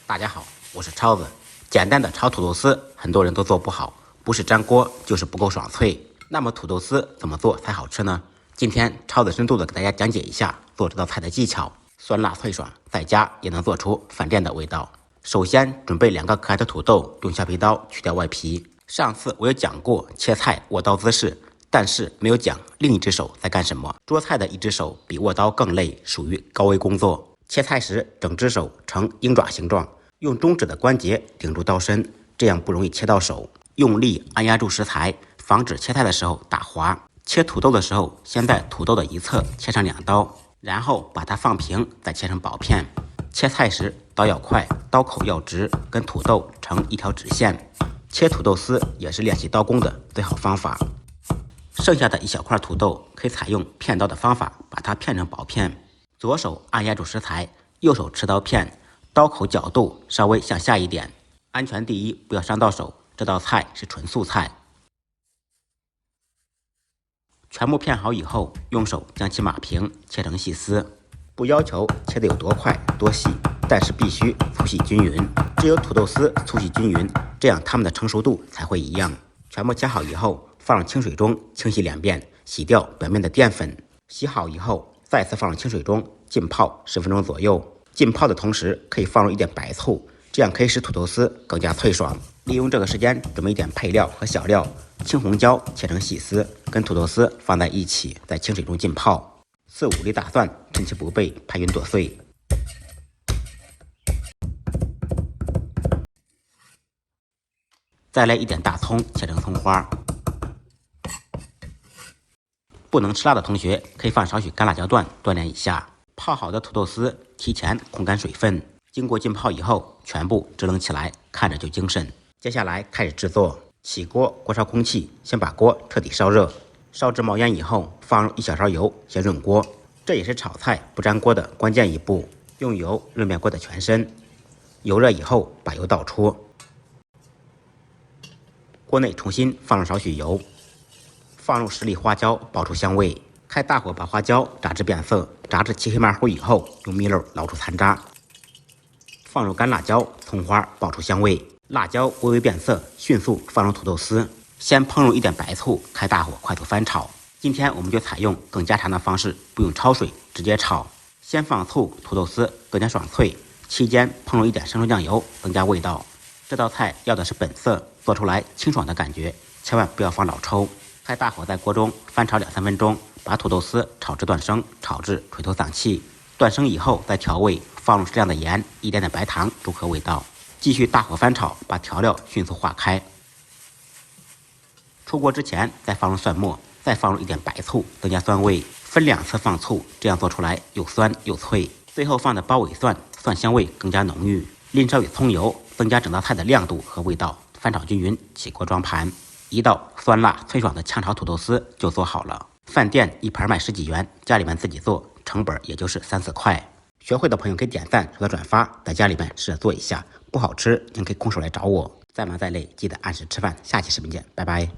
大家好，我是超子。简单的炒土豆丝，很多人都做不好，不是粘锅就是不够爽脆。那么土豆丝怎么做才好吃呢？今天超子深度的给大家讲解一下做这道菜的技巧，酸辣脆爽，在家也能做出饭店的味道。首先准备2个可爱的土豆，用削皮刀去掉外皮。上次我有讲过切菜握刀姿势，但是没有讲另一只手在干什么。捉菜的一只手比握刀更累，属于高危工作。切菜时，整只手呈鹰爪形状，用中指的关节顶住刀身，这样不容易切到手。用力按压住食材，防止切菜的时候打滑。切土豆的时候，先在土豆的一侧切上2刀，然后把它放平，再切成薄片。切菜时刀要快，刀口要直，跟土豆成一条直线。切土豆丝也是练习刀工的最好方法。剩下的一小块土豆可以采用片刀的方法，把它片成薄片。左手按压住食材，右手持刀片，刀口角度稍微向下一点，安全第一，不要伤到手。这道菜是纯素菜。全部片好以后，用手将其码平，切成细丝。不要求切得有多快多细，但是必须粗细均匀。只有土豆丝粗细均匀，这样它们的成熟度才会一样。全部切好以后，放入清水中清洗2遍，洗掉表面的淀粉。洗好以后，再次放入清水中浸泡10分钟左右。浸泡的同时可以放入一点白醋，这样可以使土豆丝更加脆爽。利用这个时间准备一点配料和小料，青红椒切成细丝，跟土豆丝放在一起，在清水中浸泡。4、5粒大蒜，趁其不备拍匀剁碎。再来一点大葱，切成葱花。不能吃辣的同学可以放少许干辣椒段锻炼一下。泡好的土豆丝提前控干水分，经过浸泡以后全部支棱起来，看着就精神。接下来开始制作。起锅，锅烧空气，先把锅彻底烧热，烧至冒烟以后，放入1小勺油，先润锅。这也是炒菜不粘锅的关键一步。用油润遍锅的全身，油热以后把油倒出。锅内重新放入少许油，放入10粒花椒，爆出香味。开大火把花椒炸至变色，炸至漆黑马虎以后，用熨斗捞出残渣。放入干辣椒、葱花，爆出香味。辣椒微微变色，迅速放入土豆丝，先烹入一点白醋，开大火快速翻炒。今天我们就采用更家常的方式，不用焯水，直接炒。先放醋，土豆丝更加爽脆。期间烹入一点生抽酱油，增加味道。这道菜要的是本色，做出来清爽的感觉，千万不要放老抽。开大火在锅中翻炒2、3分钟，把土豆丝炒至断生，炒至垂头丧气。断生以后再调味，放入适量的盐，一点点白糖，中和味道。继续大火翻炒，把调料迅速化开。出锅之前再放入蒜末，再放入一点白醋，增加酸味。分2次放醋，这样做出来又酸又脆。最后放的包尾蒜，蒜香味更加浓郁。淋少许葱油，增加整道菜的亮度和味道。翻炒均匀，起锅装盘。一道酸辣脆爽的炝炒土豆丝就做好了。饭店一盘卖10几元，家里面自己做成本也就是3、4块。学会的朋友可以点赞或者转发，在家里面试着做一下。不好吃您可以空手来找我。再忙再累，记得按时吃饭。下期视频见，拜拜。